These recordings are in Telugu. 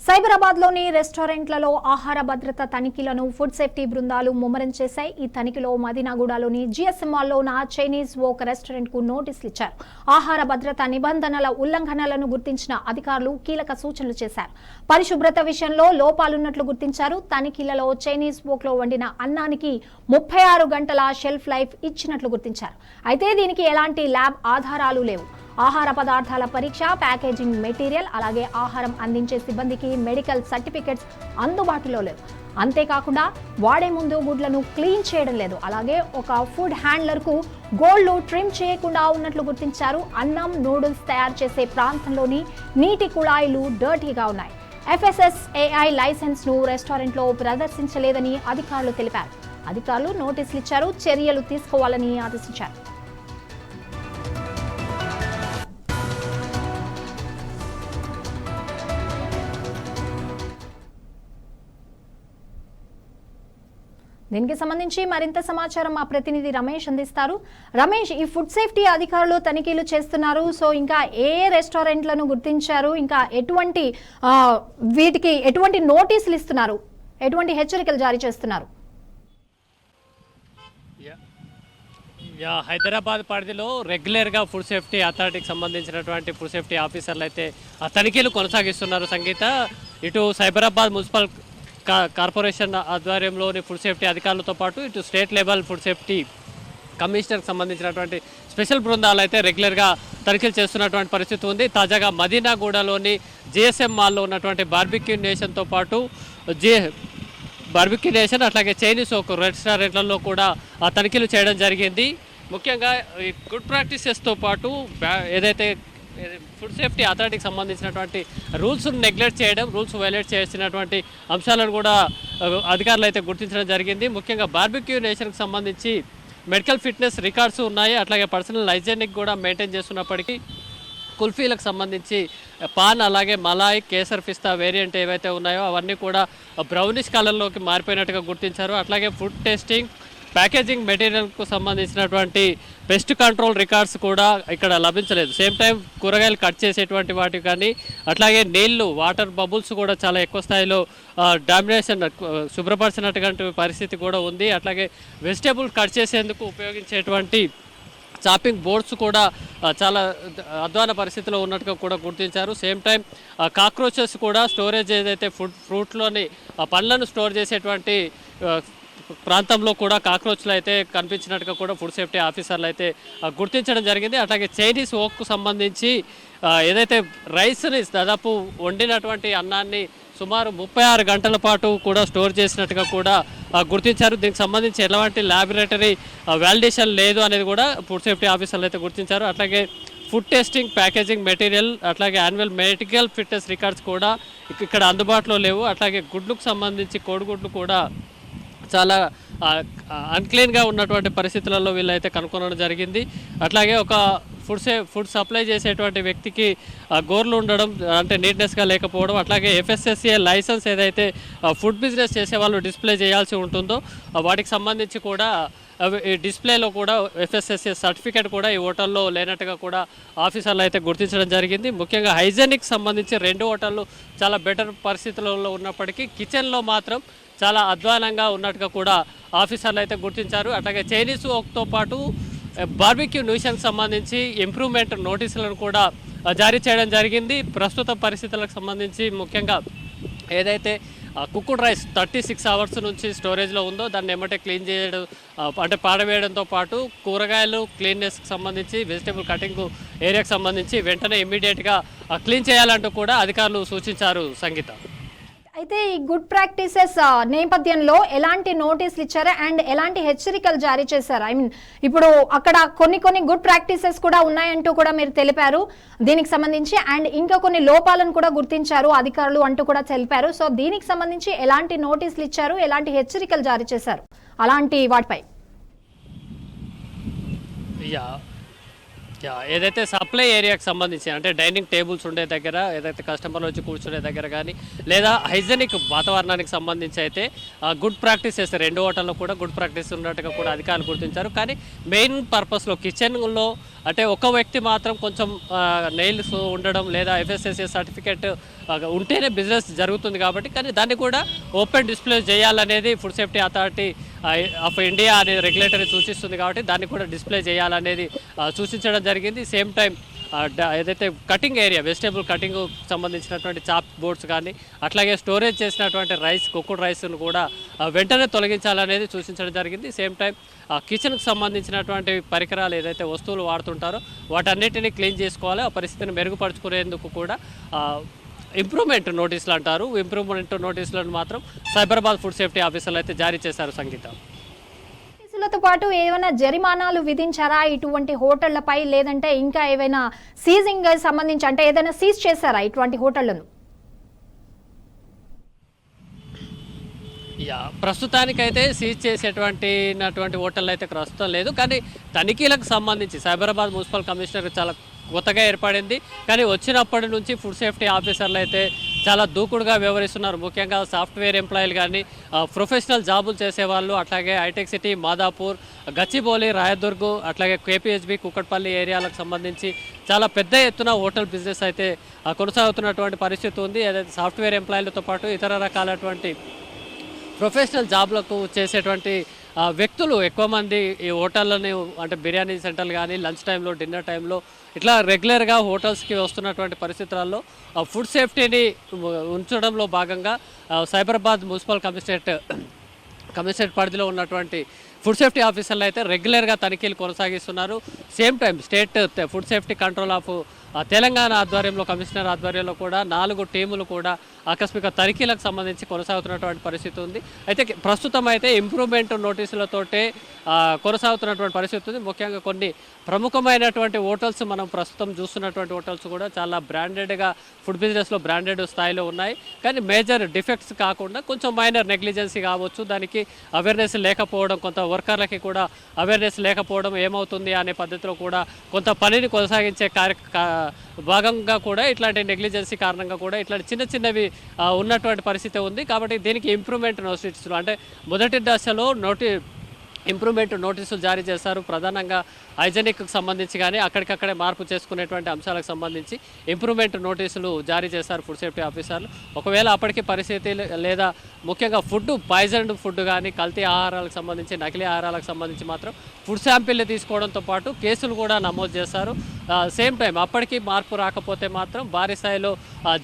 సైబరాబాద్లోని రెస్టారెంట్లలో ఆహార భద్రత తనిఖీలను ఫుడ్ సేఫ్టీ బృందాలు ముమ్మరం చేశాయి. ఈ తనిఖీలో మదీనాగూడలోని జిఎస్ఎం మాల్లో ఉన్న చైనీస్ వోక్ రెస్టారెంట్కు నోటీసులు ఇచ్చారు. ఆహార భద్రత నిబంధనల ఉల్లంఘనలను గుర్తించిన అధికారులు కీలక సూచనలు చేశారు. పరిశుభ్రత విషయంలో లోపాలున్నట్లు గుర్తించారు. తనిఖీలలో చైనీస్ వోక్లో వండిన అన్నానికి 36 గంటల షెల్ఫ్ లైఫ్ ఇచ్చినట్లు గుర్తించారు. అయితే దీనికి ఎలాంటి ల్యాబ్ ఆధారాలు లేవు. ఆహార పదార్థాల పరీక్ష, ప్యాకేజింగ్ మెటీరియల్, అలాగే ఆహారం అందించే సిబ్బందికి మెడికల్ సర్టిఫికెట్స్ అందుబాటులో లేవు. అంతేకాకుండా వాడే ముందు గుడ్లను క్లీన్ చేయడం లేదు. అలాగే ఒక ఫుడ్ హ్యాండ్లర్కు గోళ్లు ట్రిమ్ చేయకుండా ఉన్నట్లు గుర్తించారు. అన్నం, నూడిల్స్ తయారు చేసే ప్రాంతంలోని నీటి కుళాయిలు డర్టీగా ఉన్నాయి. FSSAI లైసెన్స్ ను రెస్టారెంట్లో ప్రదర్శించలేదని అధికారులు తెలిపారు. అధికారులు నోటీసులు ఇచ్చారు. చర్యలు తీసుకోవాలని ఆదేశించారు. దీనికి సంబంధించి మరింత సమాచారం మా ప్రతినిధి రమేష్ అందిస్తారు. రమేష్, ఈ ఫుడ్ సేఫ్టీ అధికారులు తనిఖీలు చేస్తున్నారు. సో ఇంకా ఏ రెస్టారెంట్లను గుర్తించారు, ఇంకా వీటికి ఎటువంటి నోటీసులు ఇస్తున్నారు, ఎటువంటి హెచ్చరికలు జారీ చేస్తున్నారు? హైదరాబాద్ పరిధిలో రెగ్యులర్గా ఫుడ్ సేఫ్టీ అథారిటీకి సంబంధించినటువంటి ఫుడ్ సేఫ్టీ ఆఫీసర్లు అయితే ఆ తనిఖీలు కొనసాగిస్తున్నారు. సంగీత, ఇటు సైబరాబాద్ మున్సిపల్ కార్పొరేషన్ ఆధ్వర్యంలోని ఫుడ్ సేఫ్టీ అధికారులతో పాటు ఇటు స్టేట్ లెవెల్ ఫుడ్ సేఫ్టీ కమిషనర్కి సంబంధించినటువంటి స్పెషల్ బృందాలు అయితే రెగ్యులర్గా తనిఖీలు చేస్తున్నటువంటి పరిస్థితి ఉంది. తాజాగా మదీనాగూడలోని జిఎస్ఎం మాల్లో ఉన్నటువంటి బార్బిక్యూ నేషన్తో పాటు బార్బిక్యూ నేషన్ అట్లాగే చైనీస్ ఒక రెస్టారెంట్లలో కూడా తనిఖీలు చేయడం జరిగింది. ముఖ్యంగా ఈ గుడ్ ప్రాక్టీసెస్తో పాటు ఏదైతే ఫుడ్ సేఫ్టీ అథారిటీకి సంబంధించినటువంటి రూల్స్ను నెగ్లెక్ట్ చేయడం, రూల్స్ వైలేట్ చేసినటువంటి అంశాలను కూడా అధికారులు అయితే గుర్తించడం జరిగింది. ముఖ్యంగా బార్బిక్యూ నేషన్కి సంబంధించి మెడికల్ ఫిట్నెస్ రికార్డ్స్ ఉన్నాయి. అట్లాగే పర్సనల్ హైజీనిక్ కూడా మెయింటైన్ చేస్తున్నప్పటికీ కుల్ఫీలకు సంబంధించి పాన్, అలాగే మలాయ్, కేసర్ పిస్తా వేరియంట్ ఏవైతే ఉన్నాయో అవన్నీ కూడా బ్రౌనిష్ కలర్లోకి మారిపోయినట్టుగా గుర్తించారు. అట్లాగే ఫుడ్ టెస్టింగ్, ప్యాకేజింగ్ మెటీరియల్కు సంబంధించినటువంటి పెస్ట్ కంట్రోల్ రికార్డ్స్ కూడా ఇక్కడ లభించలేదు. సేమ్ టైం కూరగాయలు కట్ చేసేటువంటి వాటి కానీ అట్లాగే నీళ్లు, వాటర్ బబుల్స్ కూడా చాలా ఎక్కువ స్థాయిలో డామినేషన్ శుభ్రపరిచినటువంటి పరిస్థితి కూడా ఉంది. అట్లాగే వెజిటేబుల్ కట్ చేసేందుకు ఉపయోగించేటువంటి చాపింగ్ బోర్డ్స్ కూడా చాలా అధ్వాన పరిస్థితిలో ఉన్నట్టుగా కూడా గుర్తించారు. సేమ్ టైం కాక్రోచెస్ కూడా స్టోరేజ్ ఏదైతే ఫ్రూట్లోని పండ్లను స్టోర్ చేసేటువంటి ప్రాంతంలో కూడా కాక్రోచ్లు అయితే కనిపించినట్టుగా కూడా ఫుడ్ సేఫ్టీ ఆఫీసర్లు అయితే గుర్తించడం జరిగింది. అట్లాగే చైనీస్ ఓక్కు సంబంధించి ఏదైతే రైస్ని దాదాపు వండినటువంటి అన్నాన్ని సుమారు 36 గంటల పాటు కూడా స్టోర్ చేసినట్టుగా కూడా గుర్తించారు. దీనికి సంబంధించి ఎలాంటి ల్యాబొరేటరీ వ్యాలిడేషన్ లేదు అనేది కూడా ఫుడ్ సేఫ్టీ ఆఫీసర్లు అయితే గుర్తించారు. అట్లాగే ఫుడ్ టెస్టింగ్, ప్యాకేజింగ్ మెటీరియల్, అట్లాగే యాన్యువల్ మెడికల్ ఫిట్నెస్ రికార్డ్స్ కూడా ఇక్కడ అందుబాటులో లేవు. అట్లాగే గుడ్లకు సంబంధించి కోడిగుడ్లు కూడా చాలా అన్క్లీన్గా ఉన్నటువంటి పరిస్థితులలో వీళ్ళైతే కనుక్కోవడం జరిగింది. అట్లాగే ఒక ఫుడ్ సప్లై చేసేటువంటి వ్యక్తికి గోర్లు ఉండడం అంటే నీట్నెస్గా లేకపోవడం, అట్లాగే FSSAI లైసెన్స్ ఏదైతే ఫుడ్ బిజినెస్ చేసే వాళ్ళు డిస్ప్లే చేయాల్సి ఉంటుందో వాటికి సంబంధించి కూడా ఈ డిస్ప్లేలో కూడా FSSAI సర్టిఫికేట్ కూడా ఈ హోటల్లో లేనట్టుగా కూడా ఆఫీసర్లు అయితే గుర్తించడం జరిగింది. ముఖ్యంగా హైజీనిక్ సంబంధించి 2 హోటళ్ళు చాలా బెటర్ పరిస్థితులలో ఉన్నప్పటికీ కిచెన్లో మాత్రం చాలా అధ్వానంగా ఉన్నట్టుగా కూడా ఆఫీసర్లు అయితే గుర్తించారు. అట్లాగే చైనీస్ ఓక్తో పాటు బార్బిక్యూ నేషన్కి సంబంధించి ఇంప్రూవ్మెంట్ నోటీసులను కూడా జారీ చేయడం జరిగింది. ప్రస్తుత పరిస్థితులకు సంబంధించి ముఖ్యంగా ఏదైతే కుక్డ్ రైస్ 36 అవర్స్ నుంచి స్టోరేజ్లో ఉందో దాన్ని ఎమ్మటే క్లీన్ చేయడం అంటే పాడవేయడంతో పాటు కూరగాయలు క్లీన్నెస్కి సంబంధించి వెజిటేబుల్ కటింగ్ ఏరియాకి సంబంధించి వెంటనే ఇమ్మీడియట్గా క్లీన్ చేయాలంటూ కూడా అధికారులు సూచించారు. సంగీత, అయితే ఈ గుడ్ ప్రాక్టీసెస్ నేపథ్యంలో ఎలాంటి నోటీసులు ఇచ్చారు అండ్ ఎలాంటి హెచ్చరికలు జారీ చేశారు? ఇప్పుడు అక్కడ కొన్ని గుడ్ ప్రాక్టీసెస్ కూడా ఉన్నాయంటూ కూడా మీరు తెలిపారు దీనికి సంబంధించి, అండ్ ఇంకా కొన్ని లోపాలను కూడా గుర్తించారు అధికారులు అంటూ కూడా తెలిపారు. సో దీనికి సంబంధించి ఎలాంటి నోటీసులు ఇచ్చారు, ఎలాంటి హెచ్చరికలు జారీ చేశారు అలాంటి వాటిపై? ఏదైతే సప్లై ఏరియాకి సంబంధించి అంటే డైనింగ్ టేబుల్స్ ఉండే దగ్గర, ఏదైతే కస్టమర్లు వచ్చి కూర్చునే దగ్గర కానీ లేదా హైజెనిక్ వాతావరణానికి సంబంధించి అయితే గుడ్ ప్రాక్టీసెస్ 2 హోటల్లో కూడా గుడ్ ప్రాక్టీస్ ఉన్నట్టుగా కూడా అధికారులు గుర్తించారు. కానీ మెయిన్ పర్పస్లో కిచెన్లో అంటే ఒక వ్యక్తి మాత్రం కొంచెం నెయిల్స్ ఉండడం లేదా FSSAI సర్టిఫికేట్ ఉంటేనే బిజినెస్ జరుగుతుంది కాబట్టి, కానీ దాన్ని కూడా ఓపెన్ డిస్ప్లే చేయాలనేది food safety authority of India అనే రెగ్యులేటరీ సూచిస్తుంది కాబట్టి దాన్ని కూడా డిస్ప్లే చేయాలనేది సూచించడం జరిగింది. సేమ్ టైం ఏదైతే కటింగ్ ఏరియా వెజిటేబుల్ కటింగ్ సంబంధించినటువంటి చాప్ బోర్డ్స్ కానీ అట్లాగే స్టోరేజ్ చేసినటువంటి రైస్ కుక్కుడ్ రైస్ను కూడా వెంటనే తొలగించాలనేది సూచించడం జరిగింది. సేమ్ టైం కిచెన్కి సంబంధించినటువంటి పరికరాలు ఏదైతే వస్తువులు వాడుతుంటారో వాటన్నిటిని క్లీన్ చేసుకోవాలి. ఆ పరిస్థితిని మెరుగుపరుచుకునేందుకు కూడా ఇంప్రూవ్మెంట్ నోటీసులు అంటారు. ఇంప్రూవ్మెంట్ నోటీసులను మాత్రం సైబరాబాద్ ఫుడ్ సేఫ్టీ ఆఫీసర్లు అయితే జారీ చేశారు. సంగీత, తో పాటు ఏమైనా జరిమానాలు విధించారా ఇటువంటి హోటళ్లపై, లేదంటే ఇంకా ఏవైనా సీజింగ్ సంబంధించి అంటే ఏదైనా సీజ్ చేశారా ఇటువంటి హోటళ్లను? ప్రస్తుతానికైతే సీజ్ చేసేటువంటి హోటళ్ళు అయితే ప్రస్తుతం లేదు. కానీ తనిఖీలకు సంబంధించి సైబరాబాద్ మున్సిపల్ కమిషనర్ చాలా కొత్తగా ఏర్పడింది. కానీ వచ్చినప్పటి నుంచి ఫుడ్ సేఫ్టీ ఆఫీసర్లు అయితే చాలా దూకుడుగా వ్యవహరిస్తున్నారు. ముఖ్యంగా సాఫ్ట్వేర్ ఎంప్లాయీలు కానీ ప్రొఫెషనల్ జాబులు చేసేవాళ్ళు, అట్లాగే హైటెక్ సిటీ, మాదాపూర్, గచ్చిబౌలి, రాయదుర్గ్, అట్లాగే KPHB, కుక్కట్పల్లి ఏరియాలకు సంబంధించి చాలా పెద్ద ఎత్తున హోటల్ బిజినెస్ అయితే కొనసాగుతున్నటువంటి పరిస్థితి ఉంది. ఏదైతే సాఫ్ట్వేర్ ఎంప్లాయీలతో పాటు ఇతర రకాలటువంటి ప్రొఫెషనల్ జాబ్లకు చేసేటువంటి వ్యక్తులు ఎక్కువ మంది ఈ హోటళ్ళని అంటే బిర్యానీ సెంటర్లు కానీ లంచ్ టైంలో, డిన్నర్ టైంలో ఇట్లా రెగ్యులర్గా హోటల్స్కి వస్తున్నటువంటి పరిస్థితులలో ఫుడ్ సేఫ్టీని ఉంచడంలో భాగంగా సైబరాబాద్ మున్సిపల్ కమిషనరేట్ పరిధిలో ఉన్నటువంటి ఫుడ్ సేఫ్టీ ఆఫీసర్లు అయితే రెగ్యులర్గా తనిఖీలు కొనసాగిస్తున్నారు. Same time state food safety control of Telangana ఆధ్వర్యంలో, కమిషనర్ ఆధ్వర్యంలో కూడా 4 టీములు కూడా ఆకస్మిక తనిఖీలకు సంబంధించి కొనసాగుతున్నటువంటి పరిస్థితి ఉంది. అయితే ప్రస్తుతం అయితే ఇంప్రూవ్మెంట్ నోటీసులతోటే కొనసాగుతున్నటువంటి పరిస్థితి ఉంది. ముఖ్యంగా కొన్ని ప్రముఖమైనటువంటి హోటల్స్ మనం ప్రస్తుతం చూస్తున్నటువంటి హోటల్స్ కూడా చాలా బ్రాండెడ్గా ఫుడ్ బిజినెస్లో బ్రాండెడ్ స్థాయిలో ఉన్నాయి. కానీ మేజర్ డిఫెక్ట్స్ కాకుండా కొంచెం మైనర్ నెగ్లిజెన్సీ కావచ్చు, దానికి అవేర్నెస్ లేకపోవడం, కొంత వర్కర్లకి కూడా అవేర్నెస్ లేకపోవడం ఏమవుతుంది అనే పద్ధతిలో కూడా కొంత పనిని కొనసాగించే భాగంగా కూడా ఇట్లాంటి నెగ్లిజెన్సీ కారణంగా కూడా ఇట్లాంటి చిన్నవి ఉన్నటువంటి పరిస్థితి ఉంది. కాబట్టి దీనికి ఇంప్రూవ్మెంట్ నోటీసులు అంటే మొదటి దశలో ఇంప్రూవ్మెంట్ నోటీసులు జారీ చేశారు. ప్రధానంగా హైజెనిక్కి సంబంధించి కానీ అక్కడికక్కడే మార్పు చేసుకునేటువంటి అంశాలకు సంబంధించి ఇంప్రూవ్మెంట్ నోటీసులు జారీ చేశారు ఫుడ్ సేఫ్టీ ఆఫీసర్లు. ఒకవేళ అప్పటికి పరిస్థితి లేదా ముఖ్యంగా పాయిజన్డ్ ఫుడ్ కానీ కల్తీ ఆహారాలకు సంబంధించి, నకిలీ ఆహారాలకు సంబంధించి మాత్రం ఫుడ్ శాంపిల్ని తీసుకోవడంతో పాటు కేసులు కూడా నమోదు చేశారు. సేమ్ టైం అప్పటికి మార్పు రాకపోతే మాత్రం భారీ స్థాయిలో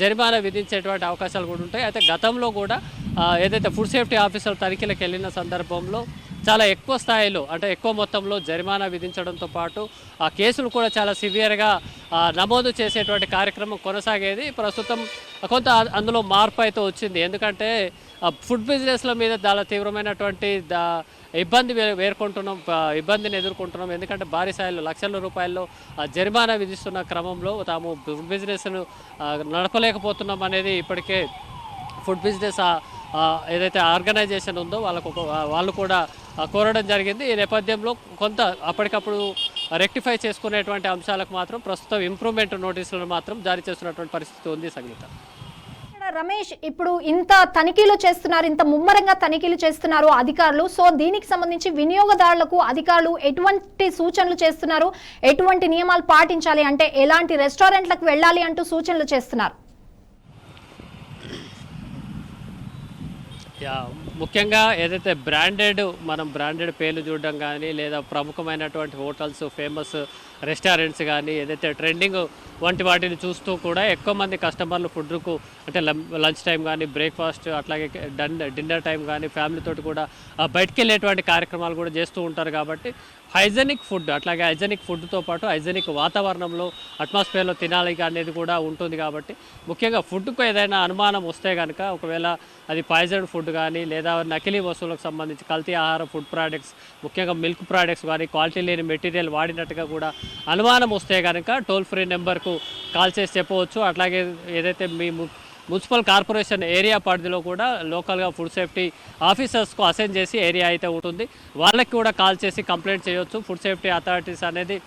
జరిమానా విధించేటువంటి అవకాశాలు కూడా ఉంటాయి. అయితే గతంలో కూడా ఏదైతే ఫుడ్ సేఫ్టీ ఆఫీసర్లు తనిఖీలకు వెళ్ళిన సందర్భంలో చాలా ఎక్కువ స్థాయిలో అంటే ఎక్కువ మొత్తంలో జరిమానా విధించడంతో పాటు ఆ కేసులు కూడా చాలా సివియర్గా నమోదు చేసేటువంటి కార్యక్రమం కొనసాగేది. ప్రస్తుతం కొంత అందులో మార్పు అయితే వచ్చింది. ఎందుకంటే ఫుడ్ బిజినెస్ల మీద చాలా తీవ్రమైనటువంటి ఇబ్బందిని ఎదుర్కొంటున్నాం. ఎందుకంటే భారీ స్థాయిలో లక్షల రూపాయల్లో జరిమానా విధిస్తున్న క్రమంలో తాము ఫుడ్ బిజినెస్ను నడపలేకపోతున్నాం అనేది ఇప్పటికే ఫుడ్ బిజినెస్ ఏదైతే ఆర్గనైజేషన్ ఉందో వాళ్ళు కూడా కోరడం జరిగింది. ఈ నేపథ్యంలో కొంత అప్పటికప్పుడు రెక్టిఫై చేసుకునేటువంటి అంశాలకు మాత్రం ప్రస్తుతం ఇంప్రూవ్మెంట్ నోటీసులను మాత్రం జారీ చేస్తున్నటువంటి పరిస్థితి ఉంది. సంగీత, రమేష్, ఇప్పుడు ఇంత తనిఖీలు చేస్తున్నారు, ఇంత ముమ్మరంగా తనిఖీలు చేస్తున్నారు అధికారులు. సో దీనికి సంబంధించి వినియోగదారులకు అధికారులు ఎటువంటి సూచనలు చేస్తున్నారు, ఎటువంటి నియమాలు పాటించాలి, అంటే ఎలాంటి రెస్టారెంట్లకు వెళ్ళాలి అంటూ సూచనలు చేస్తున్నారు? ముఖ్యంగా ఏదైతే మనం బ్రాండెడ్ పేర్లు చూడడం కానీ లేదా ప్రముఖమైనటువంటి హోటల్స్, ఫేమస్ రెస్టారెంట్స్ కానీ ఏదైతే ట్రెండింగ్ వంటి వాటిని చూస్తూ కూడా ఎక్కువ మంది కస్టమర్లు ఫుడ్కు అంటే లంచ్ టైం కానీ, బ్రేక్ఫాస్ట్, అట్లాగే డిన్నర్ టైం కానీ ఫ్యామిలీతోటి కూడా బయటికి వెళ్ళేటువంటి కార్యక్రమాలు కూడా చేస్తూ ఉంటారు. కాబట్టి హైజెనిక్ ఫుడ్, అట్లాగే హైజెనిక్ ఫుడ్తో పాటు హైజెనిక్ వాతావరణంలో అట్మాస్ఫియర్లో తినాలి అనేది కూడా ఉంటుంది. కాబట్టి ముఖ్యంగా ఫుడ్కు ఏదైనా అనుమానం వస్తే కనుక, ఒకవేళ అది పాయిజన్ ఫుడ్ కానీ లేదా నకిలీ వస్తువులకు సంబంధించి కల్తీ ఆహారం, ఫుడ్ ప్రోడక్ట్స్, ముఖ్యంగా మిల్క్ ప్రోడక్ట్స్ కానీ క్వాలిటీ లేని మెటీరియల్ వాడినట్టుగా కూడా అనుమానం వస్తే కనుక టోల్ ఫ్రీ నెంబర్కు కాల్ చేసి చెప్పవచ్చు. అట్లాగే ఏదైతే మీ మున్సిపల్ కార్పొరేషన్ ఏరియా పరిధిలో కూడా లోకల్గా ఫుడ్ సేఫ్టీ ఆఫీసర్స్కు అసైన్ చేసి ఏరియా అయితే ఉంటుంది, వాళ్ళకి కూడా కాల్ చేసి కంప్లైంట్ చేయొచ్చు. ఫుడ్ సేఫ్టీ అథారిటీస్ అనేది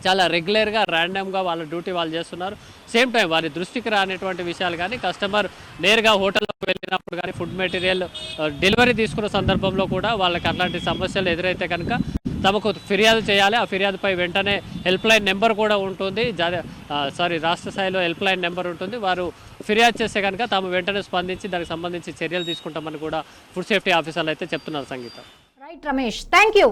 చాలా రెగ్యులర్గా ర్యాండమ్గా వాళ్ళ డ్యూటీ వాళ్ళు చేస్తున్నారు. సేమ్ టైం వారి దృష్టికి రానటువంటి విషయాలు కానీ, కస్టమర్ నేరుగా హోటల్లోకి వెళ్ళినప్పుడు కానీ, ఫుడ్ మెటీరియల్ డెలివరీ తీసుకున్న సందర్భంలో కూడా వాళ్ళకి అట్లాంటి సమస్యలు ఎదురైతే కనుక తమకు ఫిర్యాదు చేయాలి. ఆ ఫిర్యాదుపై వెంటనే హెల్ప్ లైన్ నెంబర్ కూడా ఉంటుంది. రాష్ట్ర స్థాయిలో హెల్ప్ లైన్ నెంబర్ ఉంటుంది. వారు ఫిర్యాదు చేస్తే కనుక తాము వెంటనే స్పందించి దానికి సంబంధించి చర్యలు తీసుకుంటామని కూడా ఫుడ్ సేఫ్టీ ఆఫీసర్లు అయితే చెప్తున్నారు. Sangeetha. Right Ramesh, thank you.